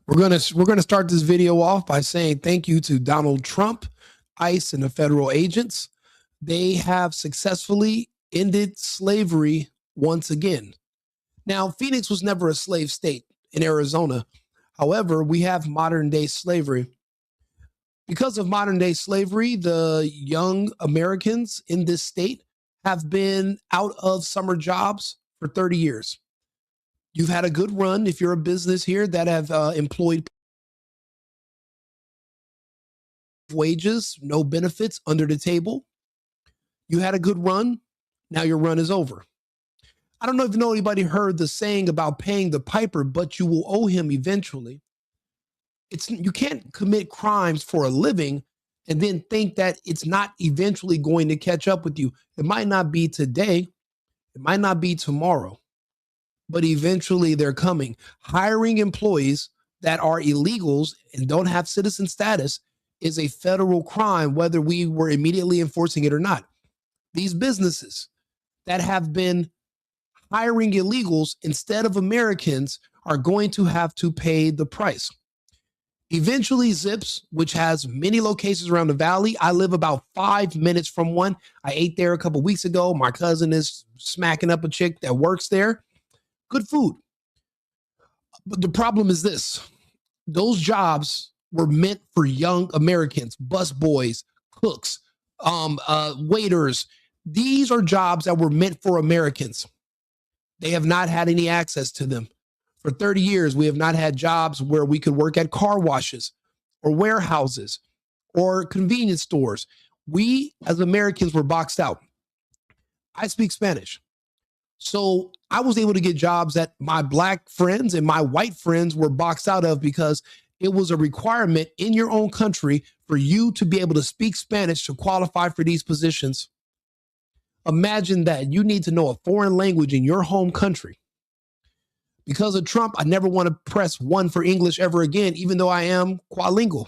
We're gonna start this video off by saying thank you to Donald Trump, ICE, and the federal agents. They have successfully ended slavery once again. Now, Phoenix was never a slave state in Arizona. However, we have modern day slavery. Because of modern day slavery, the young Americans in this state have been out of summer jobs for 30 years. You've had a good run if you're a business here that have employed wages, no benefits, under the table. You had a good run. Now your run is over. I don't know if anybody heard the saying about paying the piper, but you will owe him eventually. You can't commit crimes for a living and then think that it's not eventually going to catch up with you. It might not be today, it might not be tomorrow, but eventually they're coming. Hiring employees that are illegals and don't have citizen status is a federal crime, whether we were immediately enforcing it or not. These businesses that have been hiring illegals instead of Americans are going to have to pay the price. Eventually, Zips, which has many locations around the valley, I live about 5 minutes from one. I ate there a couple weeks ago. My cousin is smacking up a chick that works there. Good food. But the problem is this. Those jobs were meant for young Americans, bus boys, cooks, waiters. These are jobs that were meant for Americans. They have not had any access to them. For 30 years, we have not had jobs where we could work at car washes or warehouses or convenience stores. We, as Americans, were boxed out. I speak Spanish. So I was able to get jobs that my black friends and my white friends were boxed out of because it was a requirement in your own country for you to be able to speak Spanish to qualify for these positions. Imagine that you need to know a foreign language in your home country. Because of Trump, I never want to press one for English ever again, even though I am quadlingual.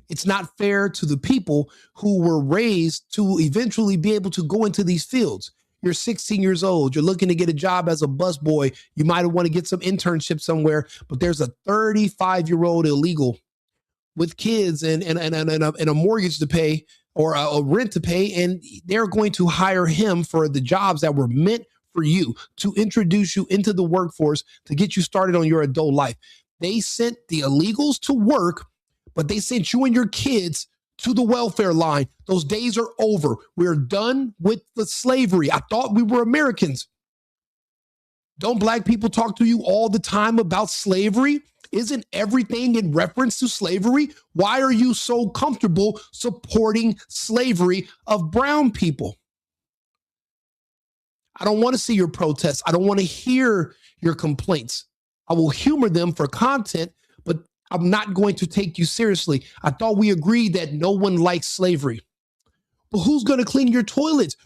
It's not fair to the people who were raised to eventually be able to go into these fields. You're 16 years old. You're looking to get a job as a busboy. You might want to get some internship somewhere, but there's a 35-year-old illegal with kids and a mortgage to pay or a rent to pay, and they're going to hire him for the jobs that were meant for you, to introduce you into the workforce, to get you started on your adult life. They sent the illegals to work, but they sent you and your kids to the welfare line. Those days are over. We're done with the slavery. I thought we were Americans. Don't black people talk to you all the time about slavery? Isn't everything in reference to slavery? Why are you so comfortable supporting slavery of brown people? I don't want to see your protests. I don't want to hear your complaints. I will humor them for content, but I'm not going to take you seriously. I thought we agreed that no one likes slavery. But who's going to clean your toilets?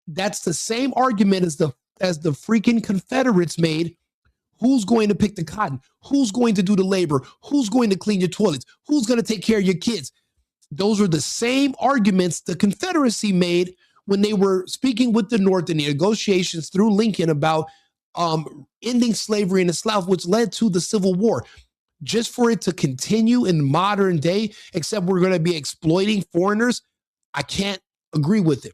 That's the same argument as the freaking Confederates made. Who's going to pick the cotton? Who's going to do the labor? Who's going to clean your toilets? Who's going to take care of your kids? Those are the same arguments the Confederacy made when they were speaking with the North in the negotiations through Lincoln about ending slavery in the South, which led to the Civil War. Just for it to continue in modern day, except we're going to be exploiting foreigners, I can't agree with it.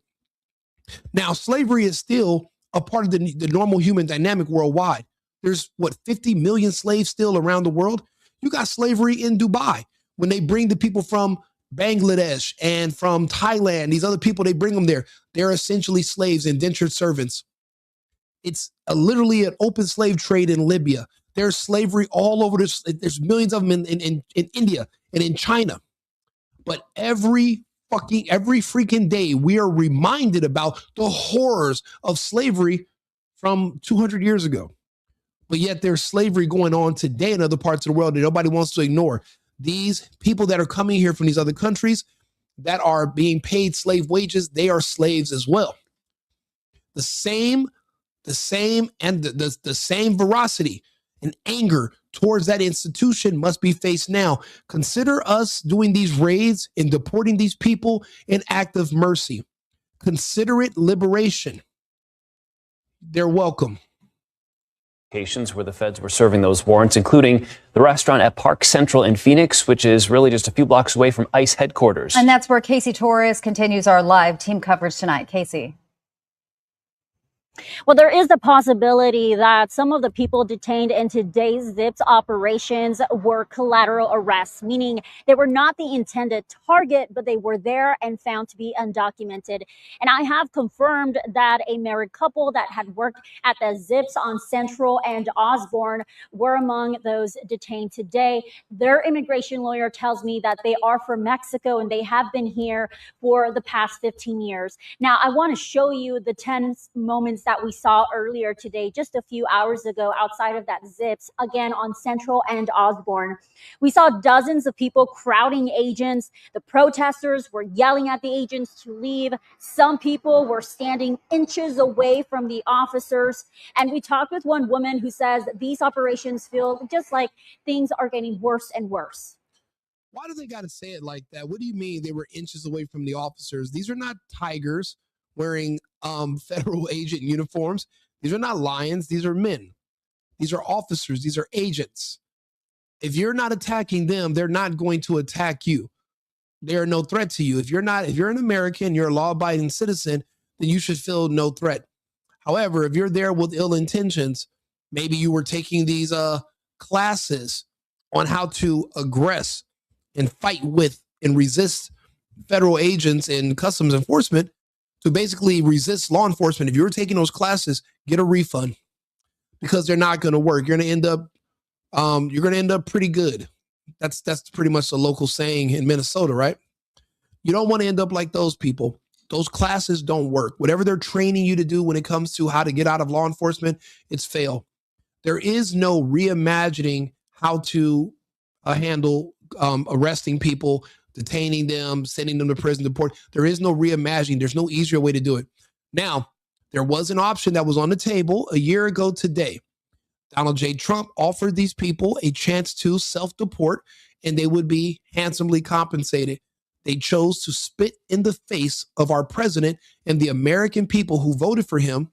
Now, slavery is still a part of the normal human dynamic worldwide. There's 50 million slaves still around the world. You got slavery in Dubai when they bring the people from Bangladesh and from Thailand, these other people, they bring them there. They're essentially slaves, indentured servants. It's literally an open slave trade in Libya. There's slavery all over this. There's millions of them in India and in China. But every freaking day, we are reminded about the horrors of slavery from 200 years ago. But yet there's slavery going on today in other parts of the world that nobody wants to ignore. These people that are coming here from these other countries that are being paid slave wages, they are slaves as well. The same veracity and anger towards that institution must be faced now. Consider us doing these raids and deporting these people an act of mercy. Consider it liberation. They're welcome. locations where the feds were serving those warrants, including the restaurant at Park Central in Phoenix, which is really just a few blocks away from ICE headquarters. And that's where Casey Torres continues our live team coverage tonight. Casey. Well, there is the possibility that some of the people detained in today's ZIPS operations were collateral arrests, meaning they were not the intended target, but they were there and found to be undocumented. And I have confirmed that a married couple that had worked at the ZIPS on Central and Osborne were among those detained today. Their immigration lawyer tells me that they are from Mexico and they have been here for the past 15 years. Now, I want to show you the tense moments that we saw earlier today, just a few hours ago, outside of that ZIPS, again on Central and Osborne. We saw dozens of people crowding agents. The protesters were yelling at the agents to leave. Some people were standing inches away from the officers. And we talked with one woman who says these operations feel just like things are getting worse and worse. Why do they got to say it like that? What do you mean they were inches away from the officers? These are not tigers wearing federal agent uniforms. These are not lions. These are men. These are officers. These are agents. If you're not attacking them, they're not going to attack you. They are no threat to you. If you're an American, you're a law-abiding citizen, then you should feel no threat. However, if you're there with ill intentions, maybe you were taking these classes on how to aggress and fight with and resist federal agents and customs enforcement, to basically resist law enforcement. If you're taking those classes, get a refund, because they're not going to work. You're going to end up pretty good. That's pretty much a local saying in Minnesota, right? You don't want to end up like those people. Those classes don't work. Whatever they're training you to do when it comes to how to get out of law enforcement, it's fail. There is no reimagining how to handle arresting people, detaining them, sending them to prison, deport. There is no reimagining. There's no easier way to do it. Now, there was an option that was on the table a year ago today. Donald J. Trump offered these people a chance to self-deport, and they would be handsomely compensated. They chose to spit in the face of our president and the American people who voted for him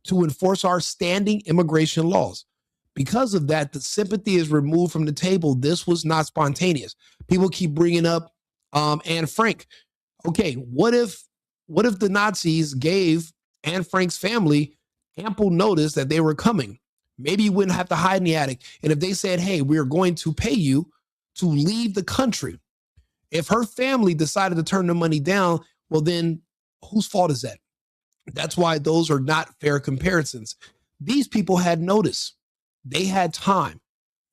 to enforce our standing immigration laws. Because of that, the sympathy is removed from the table. This was not spontaneous. People keep bringing up Anne Frank. Okay, what if the Nazis gave Anne Frank's family ample notice that they were coming? Maybe you wouldn't have to hide in the attic. And if they said, hey, we're going to pay you to leave the country, if her family decided to turn the money down, well, then whose fault is that? That's why those are not fair comparisons. These people had notice. They had time,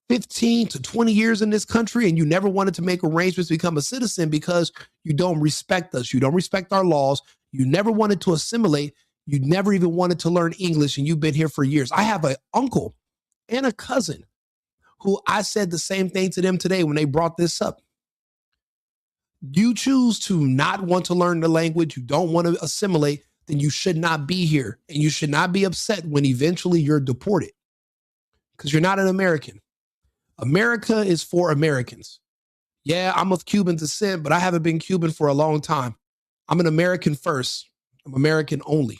15 to 20 years in this country, and you never wanted to make arrangements to become a citizen because you don't respect us. You don't respect our laws. You never wanted to assimilate. You never even wanted to learn English, and you've been here for years. I have an uncle and a cousin who I said the same thing to them today when they brought this up. You choose to not want to learn the language, you don't want to assimilate, then you should not be here, and you should not be upset when eventually you're deported. Because you're not an American. America is for Americans. Yeah, I'm of Cuban descent, but I haven't been Cuban for a long time. I'm an American first. I'm American only.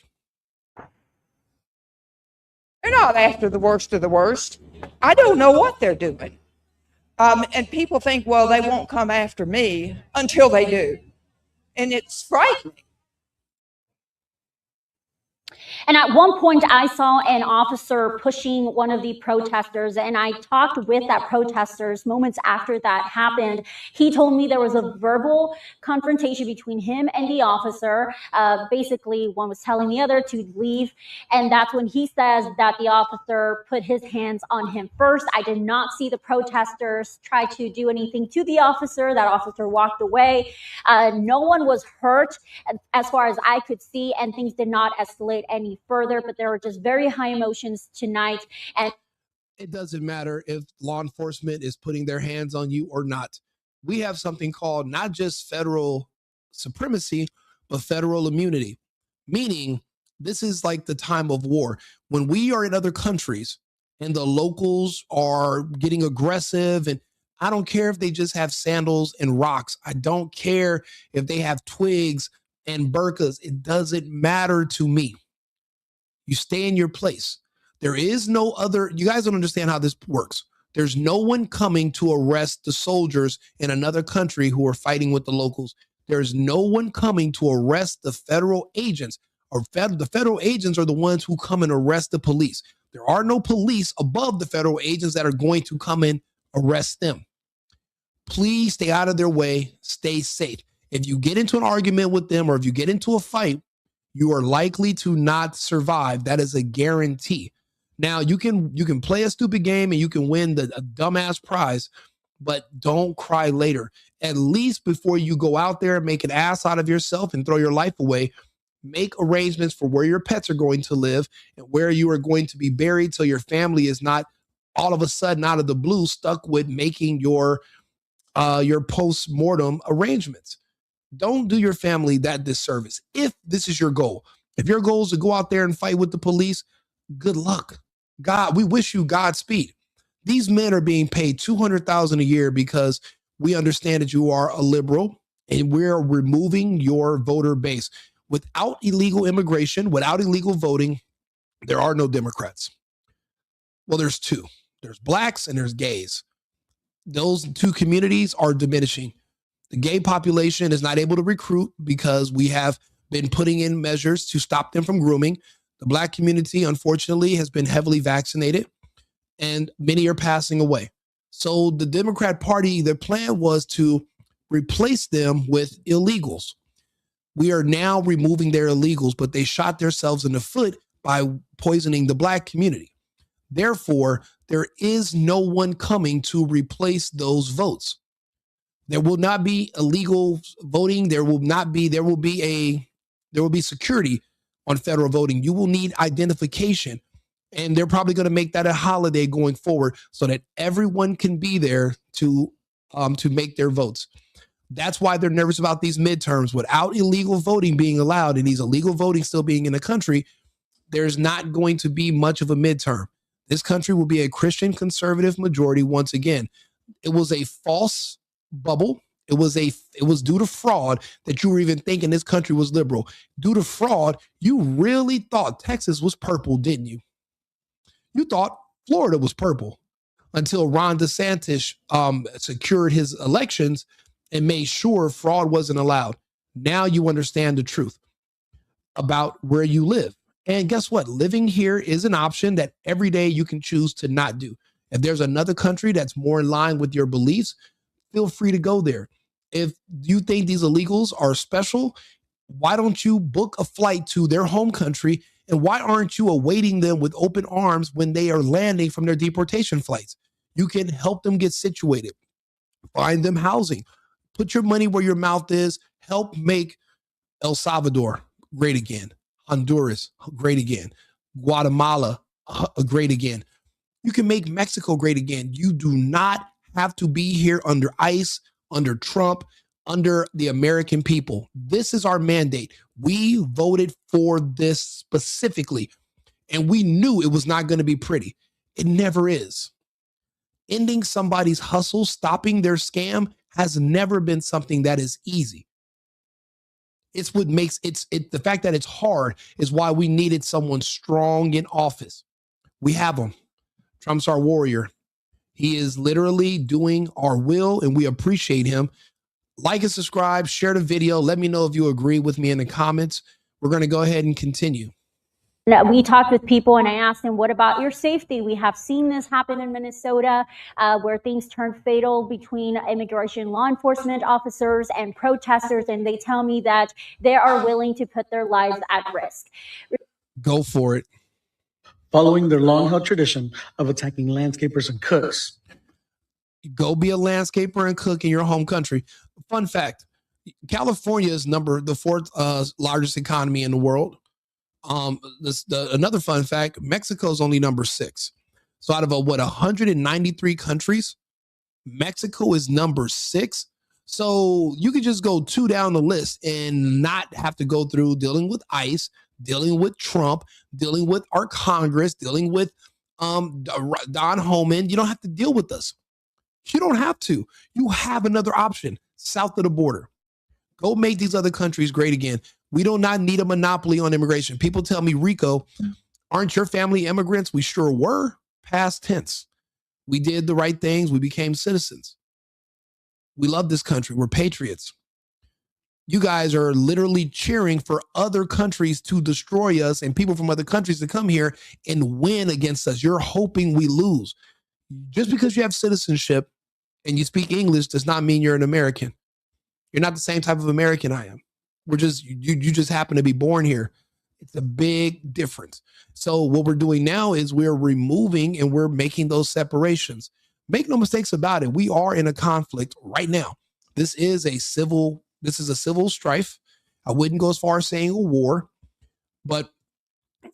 They're not after the worst of the worst. I don't know what they're doing. And people think, well, they won't come after me until they do. And it's frightening. And at one point, I saw an officer pushing one of the protesters, and I talked with that protesters moments after that happened. He told me there was a verbal confrontation between him and the officer. Basically, one was telling the other to leave, and that's when he says that the officer put his hands on him first. I did not see the protesters try to do anything to the officer. That officer walked away. No one was hurt as far as I could see, and things did not escalate any further, but there were just very high emotions tonight. And it doesn't matter if law enforcement is putting their hands on you or not. We have something called not just federal supremacy, but federal immunity, meaning this is like the time of war. When we are in other countries and the locals are getting aggressive, and I don't care if they just have sandals and rocks. I don't care if they have twigs and burkas. It doesn't matter to me. You stay in your place. There is no other, you guys don't understand how this works. There's no one coming to arrest the soldiers in another country who are fighting with the locals. There's no one coming to arrest the federal agents, the federal agents are the ones who come and arrest the police. There are no police above the federal agents that are going to come and arrest them. Please stay out of their way. Stay safe. If you get into an argument with them or if you get into a fight, you are likely to not survive. That is a guarantee. Now, you can play a stupid game and you can win a dumbass prize, but don't cry later. At least before you go out there and make an ass out of yourself and throw your life away, make arrangements for where your pets are going to live and where you are going to be buried so your family is not all of a sudden out of the blue stuck with making your post-mortem arrangements. Don't do your family that disservice. If this is your goal, if your goal is to go out there and fight with the police, good luck. God, we wish you Godspeed. These men are being paid $200,000 a year because we understand that you are a liberal and we're removing your voter base. Without illegal immigration, without illegal voting, there are no Democrats. Well, there's two. There's blacks and there's gays. Those two communities are diminishing. The gay population is not able to recruit because we have been putting in measures to stop them from grooming. The black community, unfortunately, has been heavily vaccinated and many are passing away. So the Democrat Party, their plan was to replace them with illegals. We are now removing their illegals, but they shot themselves in the foot by poisoning the black community. Therefore, there is no one coming to replace those votes. There will not be illegal voting. There will be security on federal voting. You will need identification, and they're probably going to make that a holiday going forward so that everyone can be there to make their votes. That's why they're nervous about these midterms. Without illegal voting being allowed and these illegal voting still being in the country, there's not going to be much of a midterm. This country will be a Christian conservative majority once again. It was a false bubble. It was due to fraud that you were even thinking this country was liberal. Due to fraud, you really thought Texas was purple, didn't you? You thought Florida was purple until Ron DeSantis secured his elections and made sure fraud wasn't allowed. Now you understand the truth about where you live. And guess what? Living here is an option that every day you can choose to not do. If there's another country that's more in line with your beliefs, feel free to go there. If you think these illegals are special, why don't you book a flight to their home country? And why aren't you awaiting them with open arms when they are landing from their deportation flights? You can help them get situated, find them housing, put your money where your mouth is, help make El Salvador great again, Honduras great again, Guatemala great again. You can make Mexico great again. You do not have to be here under ICE, under Trump, under the American people. This is our mandate. We voted for this specifically, and we knew it was not going to be pretty. It never is. Ending somebody's hustle, stopping their scam has never been something that is easy. It's what makes the fact that it's hard is why we needed someone strong in office. We have him. Trump's our warrior. He is literally doing our will, and we appreciate him. Like and subscribe, share the video. Let me know if you agree with me in the comments. We're going to go ahead and continue. We talked with people and I asked them, what about your safety? We have seen this happen in Minnesota where things turned fatal between immigration law enforcement officers and protesters. And they tell me that they are willing to put their lives at risk. Go for it. Following their long-held tradition of attacking landscapers and cooks. Go be a landscaper and cook in your home country. Fun fact, California is the fourth largest economy in the world. Another fun fact, Mexico is only number 6. So out of 193 countries, Mexico is number 6. So you could just go 2 down the list and not have to go through dealing with ICE, dealing with Trump, dealing with our Congress, dealing with Don Homeland. You don't have to deal with us. You don't have to. You have another option south of the border. Go make these other countries great again. We do not need a monopoly on immigration. People tell me, Rico, Aren't your family immigrants? We sure were. Past tense. We did the right things. We became citizens. We love this country. We're patriots. You guys are literally cheering for other countries to destroy us and people from other countries to come here and win against us. You're hoping we lose. Just because you have citizenship and you speak English does not mean you're an American. You're not the same type of American I am. We're just, you just happen to be born here. It's a big difference. So what we're doing now is we're removing and we're making those separations. Make no mistakes about it. We are in a conflict right now. This is a civil strife. I wouldn't go as far as saying a war, but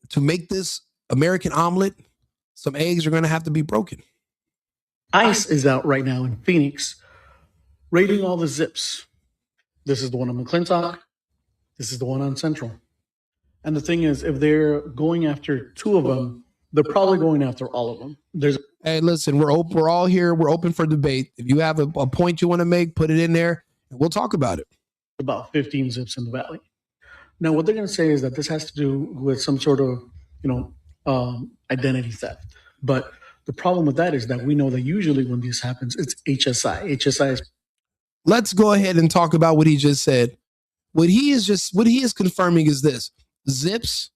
to make this American omelet, some eggs are going to have to be broken. ICE is out right now in Phoenix, raiding all the zips. This is the one on McClintock. This is the one on Central. And the thing is, if they're going after two of them, they're probably going after all of them. Hey, listen, we're open. We're all here. We're open for debate. If you have a point you want to make, put it in there, and we'll talk about it. About 15 zips in the valley. Now, what they're going to say is that this has to do with some sort of, identity theft. But the problem with that is that we know that usually when this happens, it's HSI. HSI is. Let's go ahead and talk about what he just said. What he is confirming is this: Zips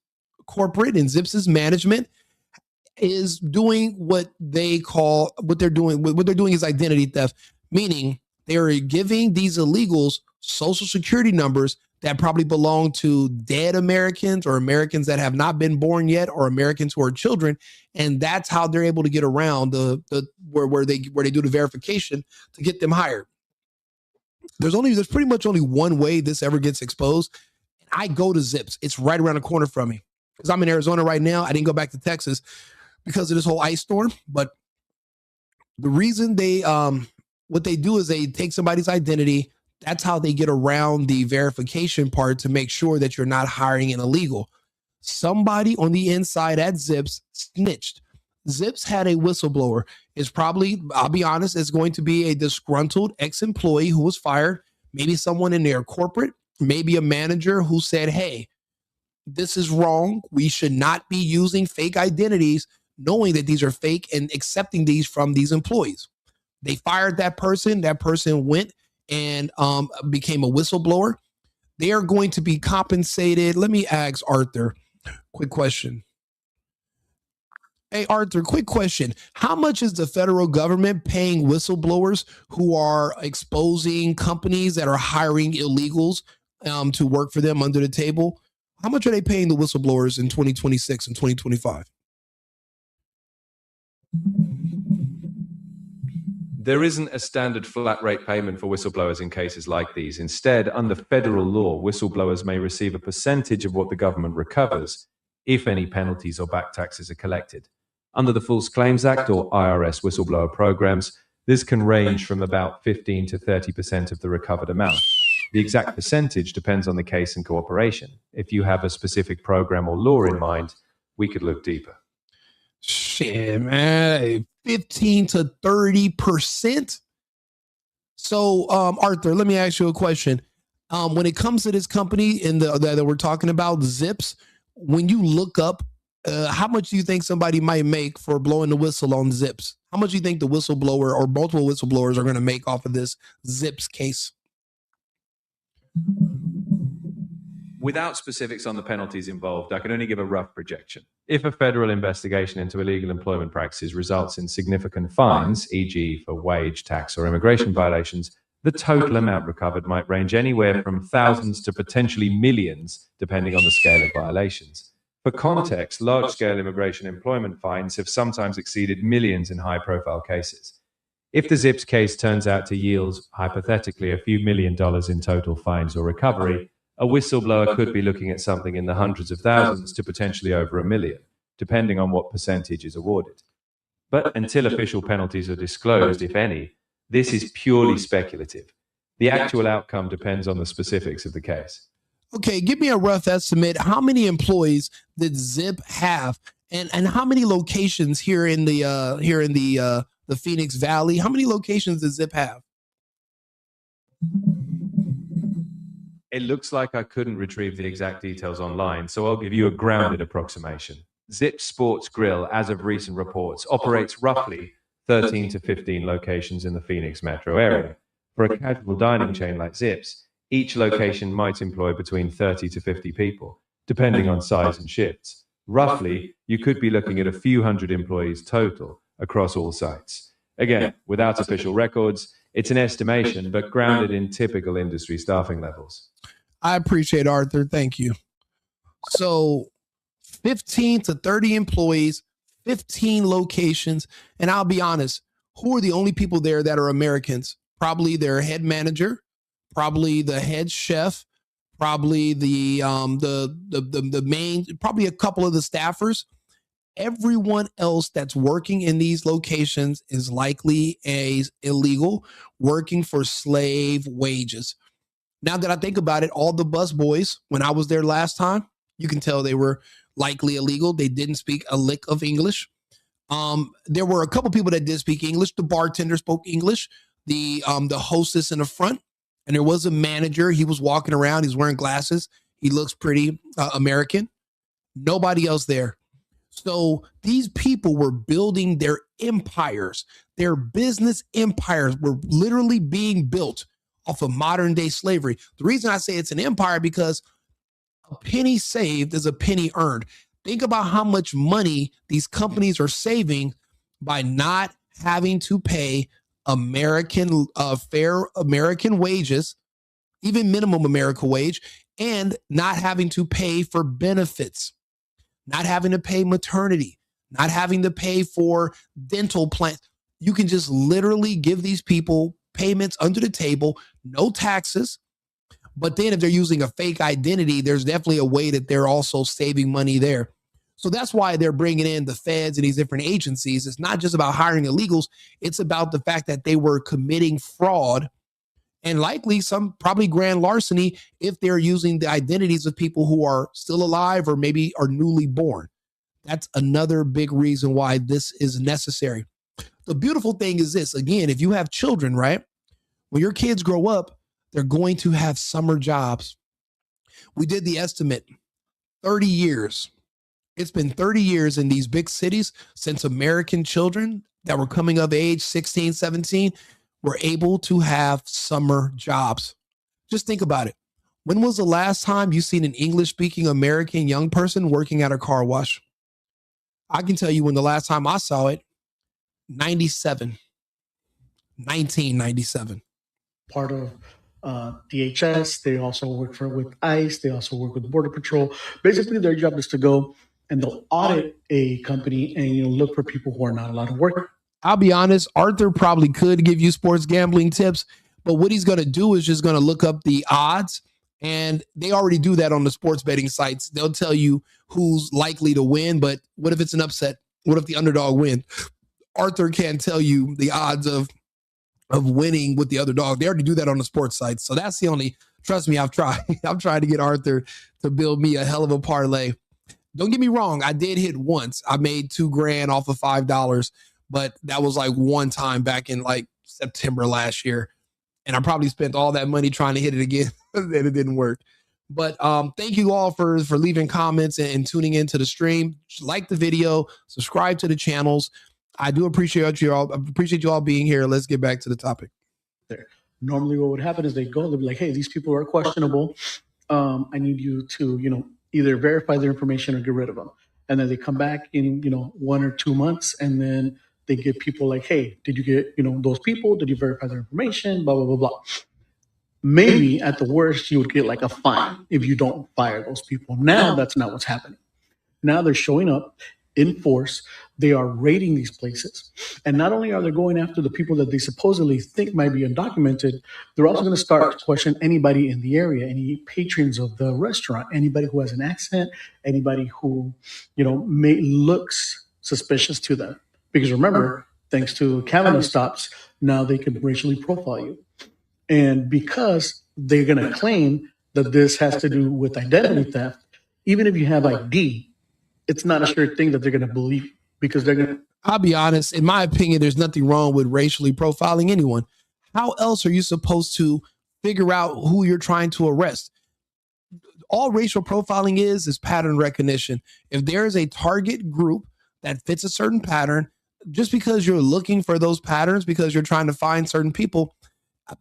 corporate and Zips's management is doing what they're doing is identity theft, meaning they are giving these illegals social security numbers that probably belong to dead Americans or Americans that have not been born yet or Americans who are children, and that's how they're able to get around where they do the verification to get them hired. There's pretty much only one way this ever gets exposed. I go to Zips. It's right around the corner from me because I'm in Arizona right now. I didn't go back to Texas because of this whole ice storm. But the reason what they do is they take somebody's identity. That's how they get around the verification part to make sure that you're not hiring an illegal. Somebody on the inside at Zips snitched. Zips had a whistleblower. It's probably, I'll be honest, it's going to be a disgruntled ex-employee who was fired, maybe someone in their corporate, maybe a manager who said, hey, this is wrong. We should not be using fake identities, knowing that these are fake and accepting these from these employees. They fired that person. That person went and became a whistleblower. They are going to be compensated. Let me ask Arthur, quick question. Hey, Arthur, quick question. How much is the federal government paying whistleblowers who are exposing companies that are hiring illegals to work for them under the table? How much are they paying the whistleblowers in 2026 and 2025? There isn't a standard flat rate payment for whistleblowers in cases like these. Instead, under federal law, whistleblowers may receive a percentage of what the government recovers, if any penalties or back taxes are collected. Under the False Claims Act or IRS whistleblower programs, this can range from about 15 to 30% of the recovered amount. The exact percentage depends on the case and cooperation. If you have a specific program or law in mind, we could look deeper. Shit, man, 15 to 30%. So, Arthur, let me ask you a question. When it comes to this company that we're talking about, Zips, when you look up, how much do you think somebody might make for blowing the whistle on Zips? How much do you think the whistleblower or multiple whistleblowers are going to make off of this Zips case? Without specifics on the penalties involved, I can only give a rough projection. If a federal investigation into illegal employment practices results in significant fines, e.g. for wage, tax, or immigration violations, the total amount recovered might range anywhere from thousands to potentially millions, depending on the scale of violations. For context, large-scale immigration employment fines have sometimes exceeded millions in high-profile cases. If the Zips case turns out to yield, hypothetically, a few $1 million in total fines or recovery, a whistleblower could be looking at something in the hundreds of thousands to potentially over $1 million, depending on what percentage is awarded. But until official penalties are disclosed, if any, this is purely speculative. The actual outcome depends on the specifics of the case. Okay, give me a rough estimate. How many employees did Zip have, and how many locations here in the Phoenix Valley? How many locations does Zip have? It looks like I couldn't retrieve the exact details online, so I'll give you a grounded approximation. Zip Sports Grill, as of recent reports, operates roughly 13 to 15 locations in the Phoenix metro area. For a casual dining chain like Zips, each location might employ between 30 to 50 people, depending on size and shifts. Roughly, you could be looking at a few hundred employees total across all sites. Again, without official records, it's an estimation, but grounded in typical industry staffing levels. I appreciate Arthur. Thank you. So 15 to 30 employees, 15 locations. And I'll be honest, who are the only people there that are Americans? Probably their head manager, probably the head chef, probably the main, probably a couple of the staffers. Everyone else that's working in these locations is likely illegal, working for slave wages. Now that I think about it, all the bus boys, when I was there last time, you can tell they were likely illegal. They didn't speak a lick of English. There were a couple people that did speak English. The bartender spoke English. The hostess in the front, and there was a manager. He was walking around. He's wearing glasses. He looks pretty American. Nobody else there. So these people were building their empires. Their business empires were literally being built off of modern day slavery. The reason I say it's an empire because a penny saved is a penny earned. Think about how much money these companies are saving by not having to pay fair American wages, even minimum American wage, and not having to pay for benefits, not having to pay maternity, not having to pay for dental plans. You can just literally give these people payments under the table, no taxes. But then if they're using a fake identity, there's definitely a way that they're also saving money there. So that's why they're bringing in the feds and these different agencies. It's not just about hiring illegals. It's about the fact that they were committing fraud and likely some probably grand larceny if they're using the identities of people who are still alive or maybe are newly born. That's another big reason why this is necessary. The beautiful thing is this, again, if you have children, right? When your kids grow up, they're going to have summer jobs. We did the estimate, 30 years. It's been 30 years in these big cities since American children that were coming of age, 16, 17, were able to have summer jobs. Just think about it. When was the last time you seen an English-speaking American young person working at a car wash? I can tell you when the last time I saw it, 1997. Part of DHS. They also work with ICE. They also work with Border Patrol. Basically, their job is to go and they'll audit a company and look for people who are not allowed to work. I'll be honest, Arthur probably could give you sports gambling tips, but what he's going to do is just going to look up the odds, and they already do that on the sports betting sites. They'll tell you who's likely to win, but what if it's an upset? What if the underdog wins? Arthur can't tell you the odds of winning with the underdog. They already do that on the sports sites. So that's the only, trust me, I've tried. I'm trying to get Arthur to build me a hell of a parlay. Don't get me wrong. I did hit once. I made $2,000 off of $5, but that was like one time back in like September last year. And I probably spent all that money trying to hit it again and it didn't work. But thank you all for leaving comments and tuning into the stream. Like the video, subscribe to the channels. I do appreciate you all. I appreciate you all being here. Let's get back to the topic. There. Normally what would happen is they'd be like, hey, these people are questionable. I need you to, either verify their information or get rid of them. And then they come back in, 1 or 2 months, and then they get people like, hey, did you get, those people? Did you verify their information? Blah, blah, blah, blah. Maybe at the worst, you would get like a fine if you don't fire those people. Now that's not what's happening. Now they're showing up in force. They are raiding these places. And not only are they going after the people that they supposedly think might be undocumented, they're also going to start to question anybody in the area, any patrons of the restaurant, anybody who has an accent, anybody who, looks suspicious to them. Because remember, thanks to Kavanaugh stops, now they can racially profile you. And because they're going to claim that this has to do with identity theft, even if you have ID, it's not a sure thing that they're going to believe, because they're going to. I'll be honest. In my opinion, there's nothing wrong with racially profiling anyone. How else are you supposed to figure out who you're trying to arrest? All racial profiling is pattern recognition. If there is a target group that fits a certain pattern, just because you're looking for those patterns, because you're trying to find certain people,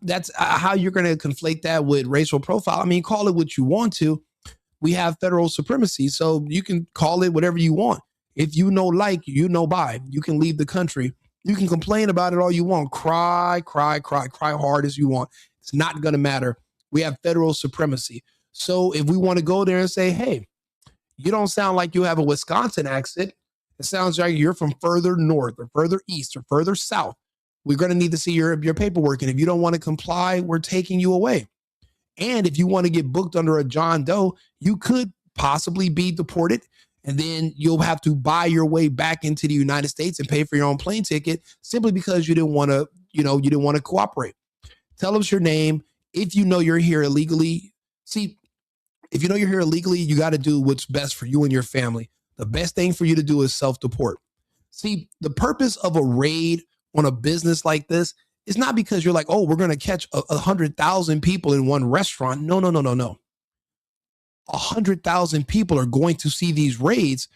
that's how you're going to conflate that with racial profile. I mean, call it what you want to. We have federal supremacy, so you can call it whatever you want. If you know like, you know by, you can leave the country. You can complain about it all you want. Cry hard as you want. It's not going to matter. We have federal supremacy. So if we want to go there and say, hey, you don't sound like you have a Wisconsin accent. It sounds like you're from further north or further east or further south. We're going to need to see your paperwork. And if you don't want to comply, we're taking you away. And if you want to get booked under a John Doe, you could possibly be deported. And then you'll have to buy your way back into the United States and pay for your own plane ticket simply because you didn't want to, you didn't want to cooperate. Tell us your name. If you know you're here illegally, if you know you're here illegally, you got to do what's best for you and your family. The best thing for you to do is self-deport. See, the purpose of a raid on a business like this is not because you're like, oh, we're going to catch 100,000 people in one restaurant. No. 100,000 people are going to see these raids.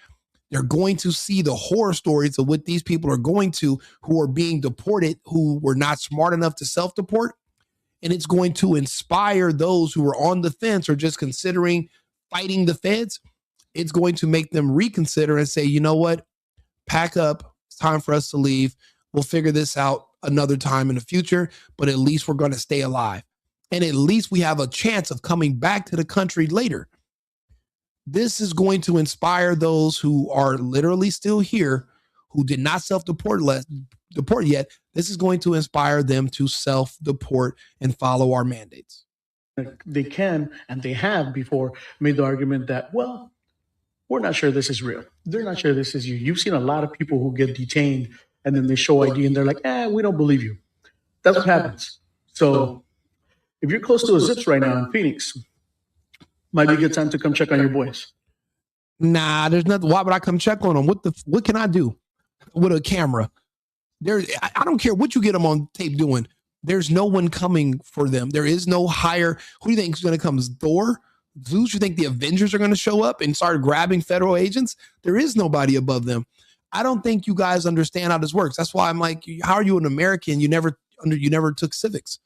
They're going to see the horror stories of what these people are going to, who are being deported, who were not smart enough to self-deport. And it's going to inspire those who are on the fence or just considering fighting the feds. It's going to make them reconsider and say, you know what? Pack up. It's time for us to leave. We'll figure this out another time in the future, but at least we're going to stay alive. And at least we have a chance of coming back to the country later. This is going to inspire those who are literally still here, who did not self-deport yet. This is going to inspire them to self-deport and follow our mandates. They can, and they have before made the argument that, well, we're not sure this is real. They're not sure this is you. You've seen a lot of people who get detained and then they show ID and they're like, we don't believe you. That's what happens. So if you're close to a zips right now in Phoenix, might be a good time to come check on your boys. Nah, there's nothing. Why would I come check on them? What can I do with a camera? I don't care what you get them on tape doing. There's no one coming for them. There is no higher. Who do you think is going to come? Thor? Zeus? You think the Avengers are going to show up and start grabbing federal agents? There is nobody above them. I don't think you guys understand how this works. That's why I'm like, how are you an American? You never took civics.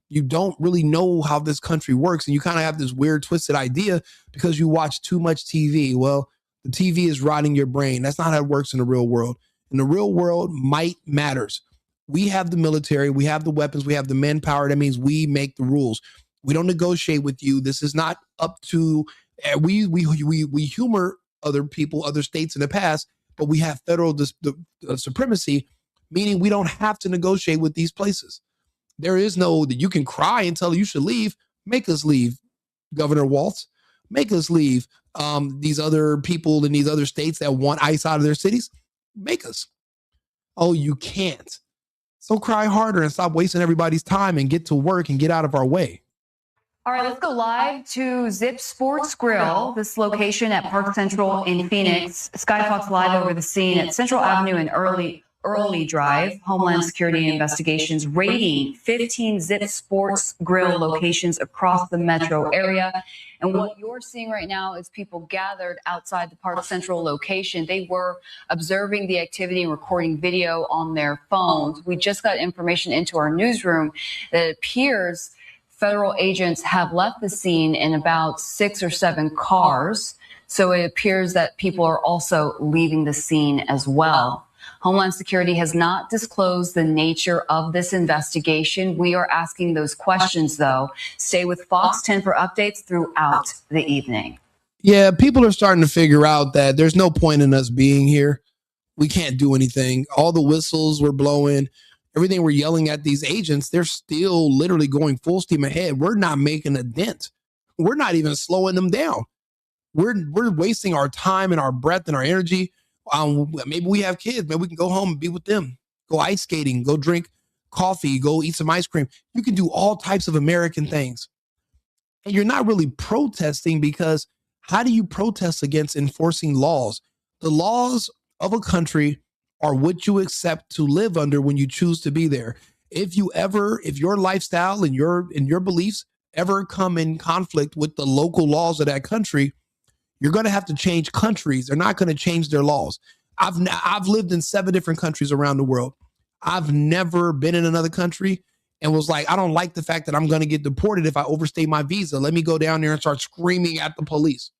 You don't really know how this country works. And you kind of have this weird twisted idea because you watch too much TV. Well, the TV is rotting your brain. That's not how it works in the real world. In the real world, might matters. We have the military, we have the weapons, we have the manpower. That means we make the rules. We don't negotiate with you. This is not up to, we humor other people, other states in the past, but we have federal supremacy, meaning we don't have to negotiate with these places. There is no that you can cry and tell you should leave. Make us leave, Governor Waltz. Make us leave these other people in these other states that want ICE out of their cities. Make us. Oh, you can't. So cry harder and stop wasting everybody's time and get to work and get out of our way. All right, let's go live to Zip Sports Grill, this location at Park Central in Phoenix. Sky Fox live over the scene at Central Avenue and Early Drive. Homeland Security investigations raiding 15 Zip Sports Grill locations across the metro area. And what you're seeing right now is people gathered outside the Park Central location. They were observing the activity and recording video on their phones. We just got information into our newsroom that it appears federal agents have left the scene in about 6 or 7 cars. So it appears that people are also leaving the scene as well. Homeland Security has not disclosed the nature of this investigation. We are asking those questions, though. Stay with Fox 10 for updates throughout the evening. Yeah, people are starting to figure out that there's no point in us being here. We can't do anything. All the whistles we're blowing, everything we're yelling at these agents, they're still literally going full steam ahead. We're not making a dent. We're not even slowing them down. We're wasting our time and our breath and our energy. Maybe we have kids. Maybe we can go home and be with them. Go ice skating. Go drink coffee. Go eat some ice cream. You can do all types of American things. And you're not really protesting because how do you protest against enforcing laws? The laws of a country are what you accept to live under when you choose to be there. If your lifestyle and your beliefs ever come in conflict with the local laws of that country, you're going to have to change countries. They're not going to change their laws. I've lived in 7 different countries around the world. I've never been in another country and was like, I don't like the fact that I'm going to get deported if I overstay my visa. Let me go down there and start screaming at the police.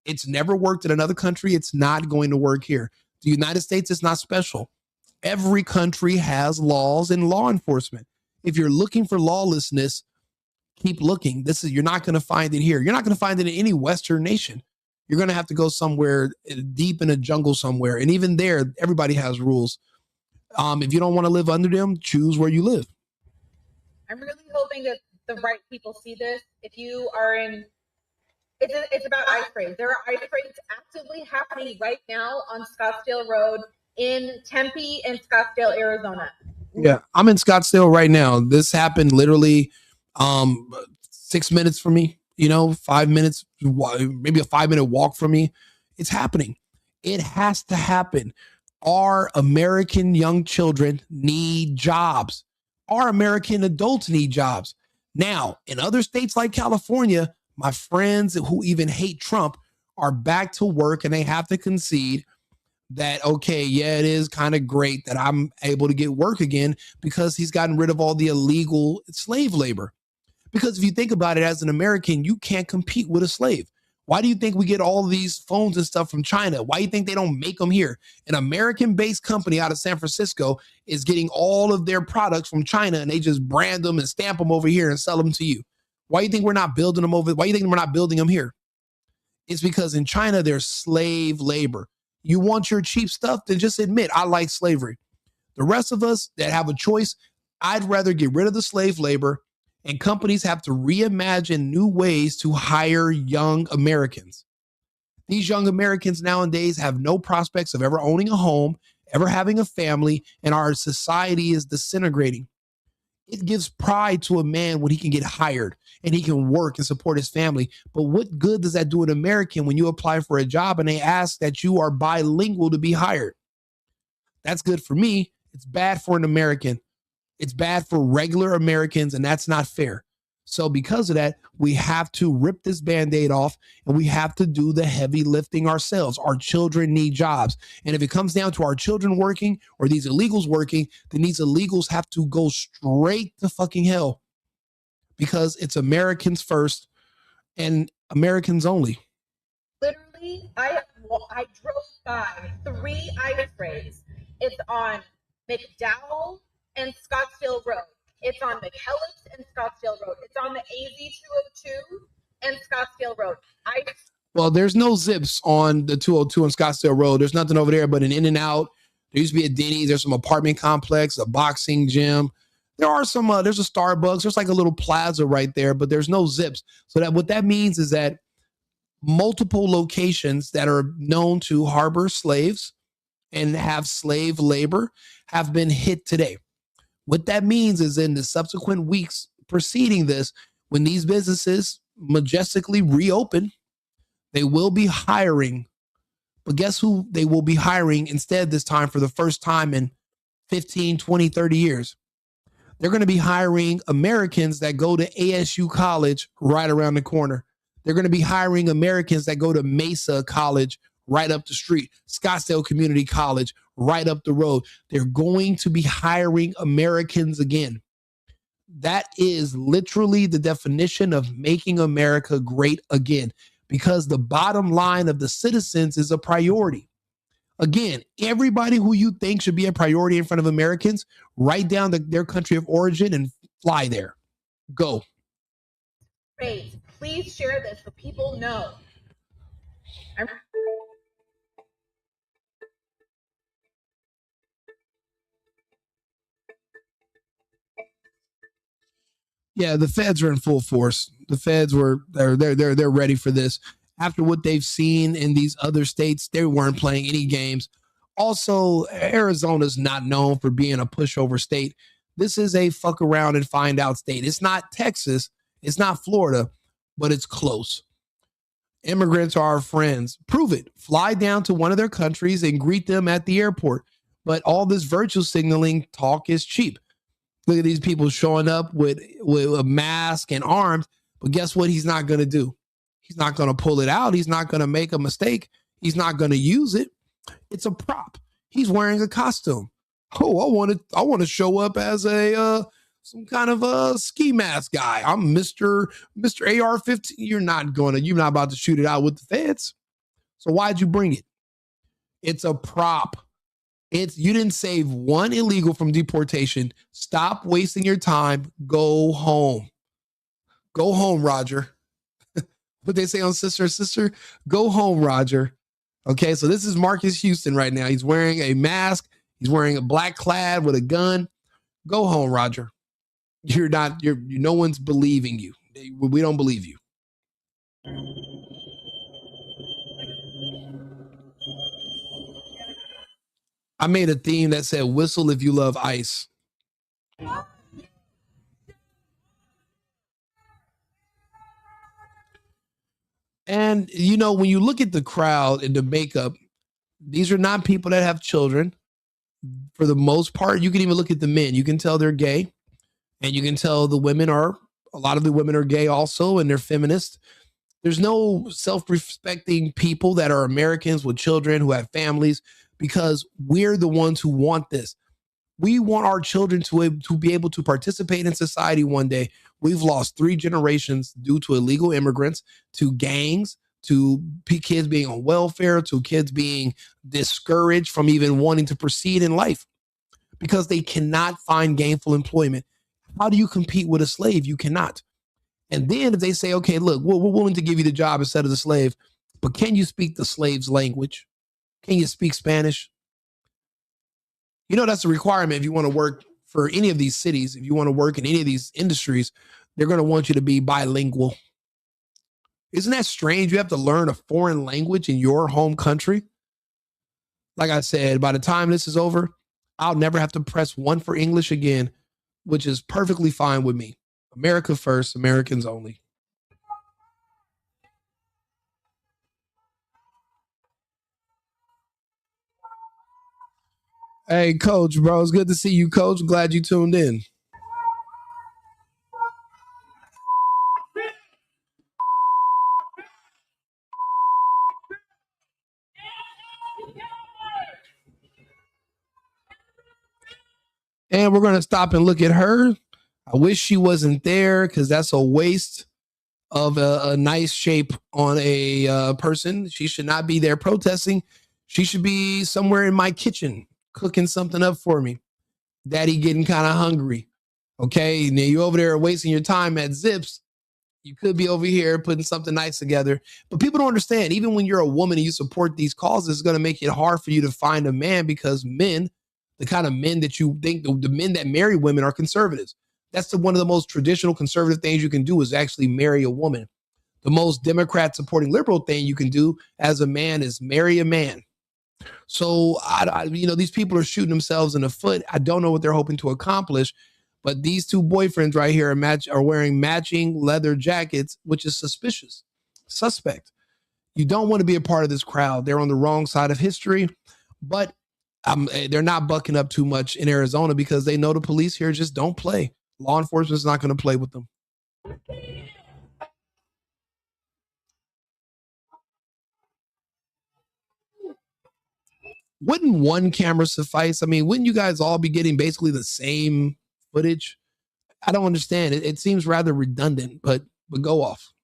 It's never worked in another country. It's not going to work here. The United States is not special. Every country has laws and law enforcement. If you're looking for lawlessness, keep looking. You're not going to find it here. You're not going to find it in any Western nation. You're going to have to go somewhere deep in a jungle somewhere. And even there, everybody has rules. If you don't want to live under them, choose where you live. I'm really hoping that the right people see this. If you are in, it's about ice raids. There are ice raids actively happening right now on Scottsdale Road in Tempe and Scottsdale, Arizona. Yeah, I'm in Scottsdale right now. This happened literally 6 minutes from me, 5 minutes, maybe a 5-minute walk from me. It's happening. It has to happen. Our American young children need jobs. Our American adults need jobs. Now, in other states like California, my friends who even hate Trump are back to work, and they have to concede that, okay, yeah, it is kind of great that I'm able to get work again because he's gotten rid of all the illegal slave labor. Because if you think about it, as an American, you can't compete with a slave. Why do you think we get all these phones and stuff from China? Why do you think they don't make them here? An American-based company out of San Francisco is getting all of their products from China, and they just brand them and stamp them over here and sell them to you. Why do you think we're not building them over? Why do you think we're not building them here? It's because in China, there's slave labor. You want your cheap stuff, then just admit, I like slavery. The rest of us that have a choice, I'd rather get rid of the slave labor, and companies have to reimagine new ways to hire young Americans. These young Americans nowadays have no prospects of ever owning a home, ever having a family, and our society is disintegrating. It gives pride to a man when he can get hired and he can work and support his family. But what good does that do an American when you apply for a job and they ask that you are bilingual to be hired? That's good for me. It's bad for an American. It's bad for regular Americans, and that's not fair. So because of that, we have to rip this Band-Aid off, and we have to do the heavy lifting ourselves. Our children need jobs. And if it comes down to our children working or these illegals working, then these illegals have to go straight to fucking hell, because it's Americans first and Americans only. Literally, I drove by 3 ice raids. It's on McDowell and Scottsdale Road. It's on McKellips and Scottsdale Road. It's on the AZ-202 and Scottsdale Road. Well, there's no zips on the 202 and Scottsdale Road. There's nothing over there but an In-N-Out. There used to be a Denny's. There's some apartment complex, a boxing gym. There are some, there's a Starbucks. There's like a little plaza right there, but there's no zips. So that what that means is that multiple locations that are known to harbor slaves and have slave labor have been hit today. What that means is in the subsequent weeks preceding this, when these businesses majestically reopen, they will be hiring. But guess who they will be hiring instead this time for the first time in 15, 20, 30 years? They're going to be hiring Americans that go to ASU College right around the corner. They're going to be hiring Americans that go to Mesa College right up the street, Scottsdale Community College right up the road. They're going to be hiring Americans again. That is literally the definition of making America great again, because the bottom line of the citizens is a priority. Again, everybody who you think should be a priority in front of Americans, write down their country of origin and fly there. Go. Great. Please share this so people know. Yeah, the feds are in full force. The feds they're ready for this. After what they've seen in these other states, they weren't playing any games. Also, Arizona's not known for being a pushover state. This is a fuck around and find out state. It's not Texas, it's not Florida, but it's close. Immigrants are our friends. Prove it. Fly down to one of their countries and greet them at the airport. But all this virtue signaling talk is cheap. Look at these people showing up with a mask and arms. But guess what he's not going to do? He's not going to pull it out. He's not going to make a mistake. He's not going to use it. It's a prop. He's wearing a costume. Oh, I want to show up as a some kind of a ski mask guy. I'm Mr. AR-15. You're not about to shoot it out with the feds. So why'd you bring it? It's a prop. You didn't save one illegal from deportation. Stop wasting your time. Go home. Go home, Roger. What they say on Sister? Go home, Roger. Okay, so this is Marcus Houston right now. He's wearing a mask. He's wearing a black clad with a gun. Go home, Roger. No one's believing you. We don't believe you. I made a theme that said, whistle if you love ice. And, when you look at the crowd and the makeup, these are not people that have children. For the most part, you can even look at the men. You can tell they're gay. And you can tell a lot of the women are gay also, and they're feminist. There's no self-respecting people that are Americans with children who have families, because we're the ones who want this. We want our children to be able to participate in society one day. We've lost 3 generations due to illegal immigrants, to gangs, to kids being on welfare, to kids being discouraged from even wanting to proceed in life because they cannot find gainful employment. How do you compete with a slave? You cannot. And then if they say, okay, look, we're willing to give you the job instead of the slave, but can you speak the slave's language? Can you speak Spanish? That's a requirement if you want to work for any of these cities. If you want to work in any of these industries, they're going to want you to be bilingual. Isn't that strange? You have to learn a foreign language in your home country. Like I said, by the time this is over, I'll never have to press 1 for English again, which is perfectly fine with me. America first, Americans only. Hey, Coach, bro. It's good to see you, Coach. Glad you tuned in. And we're going to stop and look at her. I wish she wasn't there because that's a waste of a nice shape on a person. She should not be there protesting. She should be somewhere in my kitchen cooking something up for me. Daddy getting kind of hungry. Okay, now you over there wasting your time at Zips. You could be over here putting something nice together. But people don't understand, even when you're a woman and you support these causes, it's going to make it hard for you to find a man because men, the kind of men that you think, the men that marry women are conservatives. That's one of the most traditional conservative things you can do is actually marry a woman. The most Democrat supporting liberal thing you can do as a man is marry a man. So, these people are shooting themselves in the foot. I don't know what they're hoping to accomplish, but these 2 boyfriends right here are wearing matching leather jackets, which is suspect. You don't want to be a part of this crowd. They're on the wrong side of history, but they're not bucking up too much in Arizona because they know the police here just don't play. Law enforcement is not going to play with them. Wouldn't 1 camera suffice? I mean, wouldn't you guys all be getting basically the same footage? I don't understand. It seems rather redundant, but go off.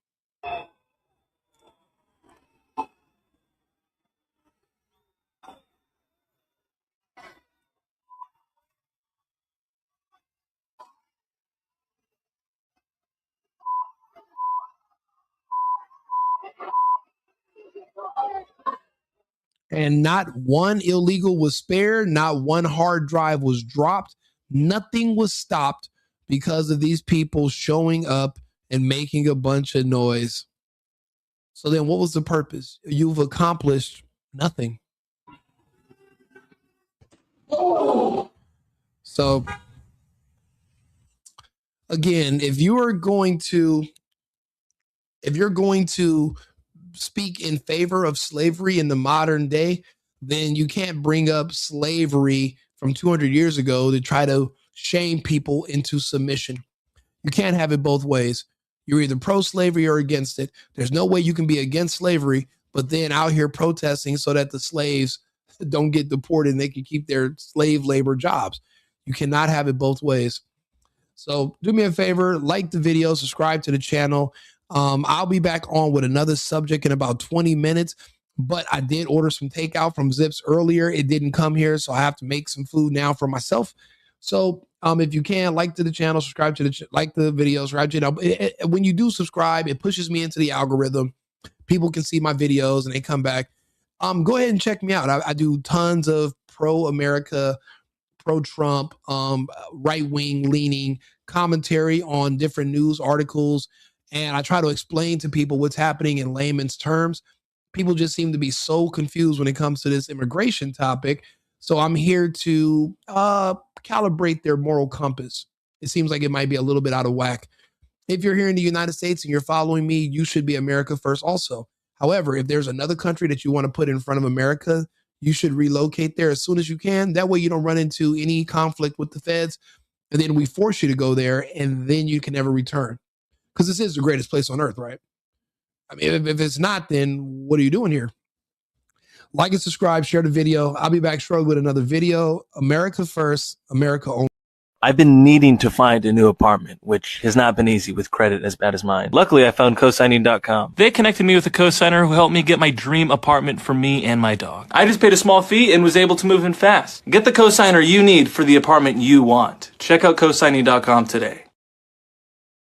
And not 1 illegal was spared. Not 1 hard drive was dropped. Nothing was stopped because of these people showing up and making a bunch of noise. So then what was the purpose? You've accomplished nothing. So again, if you're going to speak in favor of slavery in the modern day, then you can't bring up slavery from 200 years ago to try to shame people into submission. You can't have it both ways. You're either pro-slavery or against it. There's no way you can be against slavery, but then out here protesting so that the slaves don't get deported and they can keep their slave labor jobs. You cannot have it both ways. So do me a favor, like the video, subscribe to the channel. I'll be back on with another subject in about 20 minutes, but I did order some takeout from Zips earlier. It didn't come here, so I have to make some food now for myself. So if you can, like to the channel, subscribe to like the video, subscribe to it. When you do subscribe, it pushes me into the algorithm. People can see my videos and they come back. Go ahead and check me out. I do tons of pro-America, pro-Trump, right-wing leaning commentary on different news articles. And I try to explain to people what's happening in layman's terms. People just seem to be so confused when it comes to this immigration topic. So I'm here to calibrate their moral compass. It seems like it might be a little bit out of whack. If you're here in the United States and you're following me, you should be America first also. However, if there's another country that you want to put in front of America, you should relocate there as soon as you can. That way you don't run into any conflict with the feds. And then we force you to go there and then you can never return. Because this is the greatest place on earth, right? I mean, if it's not, then what are you doing here? Like and subscribe, share the video. I'll be back shortly with another video. America first, America only. I've been needing to find a new apartment, which has not been easy with credit as bad as mine. Luckily, I found cosigning.com. They connected me with a cosigner who helped me get my dream apartment for me and my dog. I just paid a small fee and was able to move in fast. Get the cosigner you need for the apartment you want. Check out cosigning.com today.